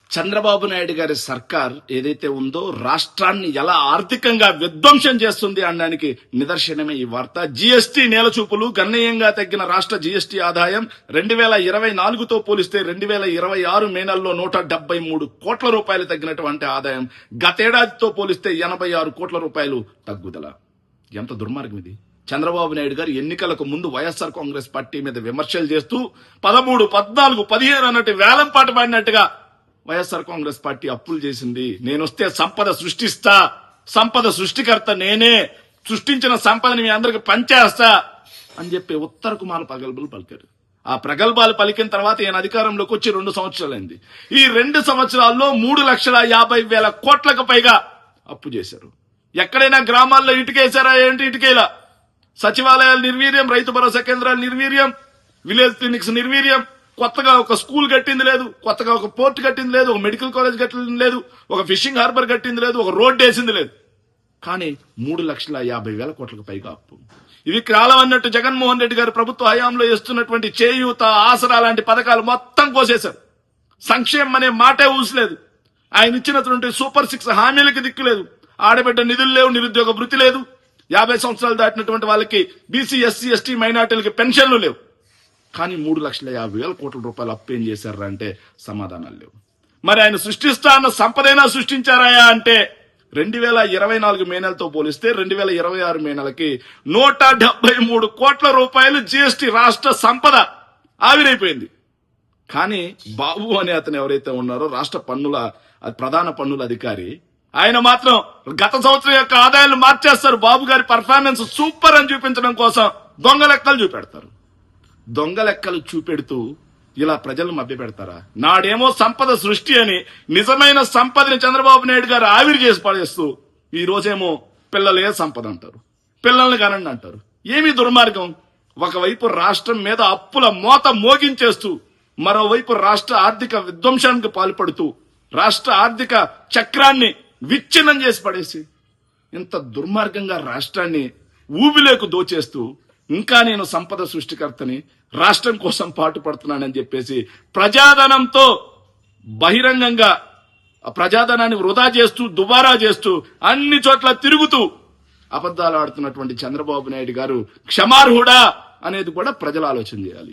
చంద్రబాబు నాయుడు గారి సర్కార్ ఏదైతే ఉందో రాష్ట్రాన్ని ఎలా ఆర్థికంగా విధ్వంసం చేస్తుంది అనడానికి నిదర్శనమే ఈ వార్త. జీఎస్టీ నేలచూపులు గణనీయంగా తగ్గిన రాష్ట్ర జీఎస్టీ ఆదాయం 2024తో పోలిస్తే 2026 మే నెలలో 173 కోట్ల రూపాయలు తగ్గినటువంటి ఆదాయం, గతేడాదితో పోలిస్తే 86 కోట్ల రూపాయలు తగ్గుదల. ఎంత దుర్మార్గం ఇది! చంద్రబాబు నాయుడు గారు ఎన్నికలకు ముందు వైఎస్ఆర్ కాంగ్రెస్ పార్టీ మీద విమర్శలు చేస్తూ 13, 14, 15 అన్నట్టు వేలం పాట పాడినట్టుగా వైఎస్ఆర్ కాంగ్రెస్ పార్టీ అప్పులు చేసింది. నేనొస్తే సంపద సృష్టిస్తా, సంపద సృష్టికర్త నేనే, సృష్టించిన సంపదని మీ అందరికి పంచేస్తా అని చెప్పి ఉత్తరకుమాల ప్రగల్భాలు పలికారు. ఆ ప్రగల్భాలు పలికిన తర్వాత ఈయన అధికారంలోకి వచ్చి 2 సంవత్సరాలైంది. ఈ 2 సంవత్సరాల్లో 3,50,000 కోట్లకు పైగా అప్పు చేశారు. ఎక్కడైనా గ్రామాల్లో ఇటుకేశారా ఏంటి? ఇటుకేలా. సచివాలయాలు నిర్వీర్యం, రైతు భరోసా కేంద్రాలు నిర్వీర్యం, విలేజ్ క్లినిక్స్ నిర్వీర్యం, కొత్తగా ఒక స్కూల్ కట్టింది లేదు, కొత్తగా ఒక పోర్ట్ కట్టింది లేదు, ఒక మెడికల్ కాలేజ్ కట్టింది లేదు, ఒక ఫిషింగ్ హార్బర్ కట్టింది లేదు, ఒక రోడ్డు వేసింది లేదు. కానీ 3,50,000 కోట్లకు పైగా అప్పు. ఇవి కాలం అన్నట్టు జగన్మోహన్ రెడ్డి గారు ప్రభుత్వ హయాంలో ఇస్తున్నటువంటి చేయూత, ఆసరా లాంటి పథకాలు మొత్తం కోసేశారు. సంక్షేమం అనే మాటే ఊసలేదు. ఆయన ఇచ్చినటువంటి సూపర్ 6 హామీలకి దిక్కు లేదు. ఆడబిడ్డ నిధులు లేవు, నిరుద్యోగ వృత్తి లేదు, 50 సంవత్సరాలు దాటినటువంటి వాళ్ళకి బీసీ, ఎస్సీ, ఎస్టీ, మైనార్టీలకి పెన్షన్లు లేవు. కానీ 3,50,000 కోట్ల రూపాయలు అప్పు ఏం చేశారా అంటే సమాధానాలు లేవు. మరి ఆయన సృష్టిస్తా అన్న సంపదైనా సృష్టించారాయా అంటే 2024 మే నెలతో పోలిస్తే 2026 మే నెలకి 173 కోట్ల రూపాయలు జీఎస్టీ రాష్ట్ర సంపద ఆవిరైపోయింది. కానీ బాబు అనే అతను ఎవరైతే ఉన్నారో రాష్ట్ర ప్రధాన పన్నుల అధికారి, ఆయన మాత్రం గత సంవత్సరం యొక్క ఆదాయాలు మార్చేస్తారు. బాబు గారి పర్ఫార్మెన్స్ సూపర్ అని చూపించడం కోసం దొంగ లెక్కలు చూపెడతారు. దొంగ లెక్కలు చూపెడుతూ ఇలా ప్రజలను మభ్యపెడతారా? నాడేమో సంపద సృష్టి అని నిజమైన సంపదని చంద్రబాబు నాయుడు గారు ఆవిరి చేసి పడేస్తూ, ఈ రోజేమో పిల్లలే సంపద అంటారు, పిల్లల్ని కనండి అంటారు. ఏమి దుర్మార్గం! ఒకవైపు రాష్ట్రం మీద అప్పుల మోత మోగించేస్తూ, మరోవైపు రాష్ట్ర ఆర్థిక విధ్వంసానికి పాల్పడుతూ, రాష్ట్ర ఆర్థిక చక్రాన్ని విచ్ఛిన్నం చేసి పడేసి, ఇంత దుర్మార్గంగా రాష్ట్రాన్ని ఊబిలోకి దోచేస్తూ, ఇంకా నేను సంపద సృష్టికర్తని, రాష్ట్రం కోసం పాటుపడుతున్నానని చెప్పేసి ప్రజాధనంతో బహిరంగంగా ప్రజాధనాన్ని వృధా చేస్తూ, దుబారా చేస్తూ, అన్ని చోట్ల తిరుగుతూ అబద్ధాలు ఆడుతున్నటువంటి చంద్రబాబు నాయుడు గారు క్షమార్హుడా అనేది కూడా ప్రజలు ఆలోచన చేయాలి.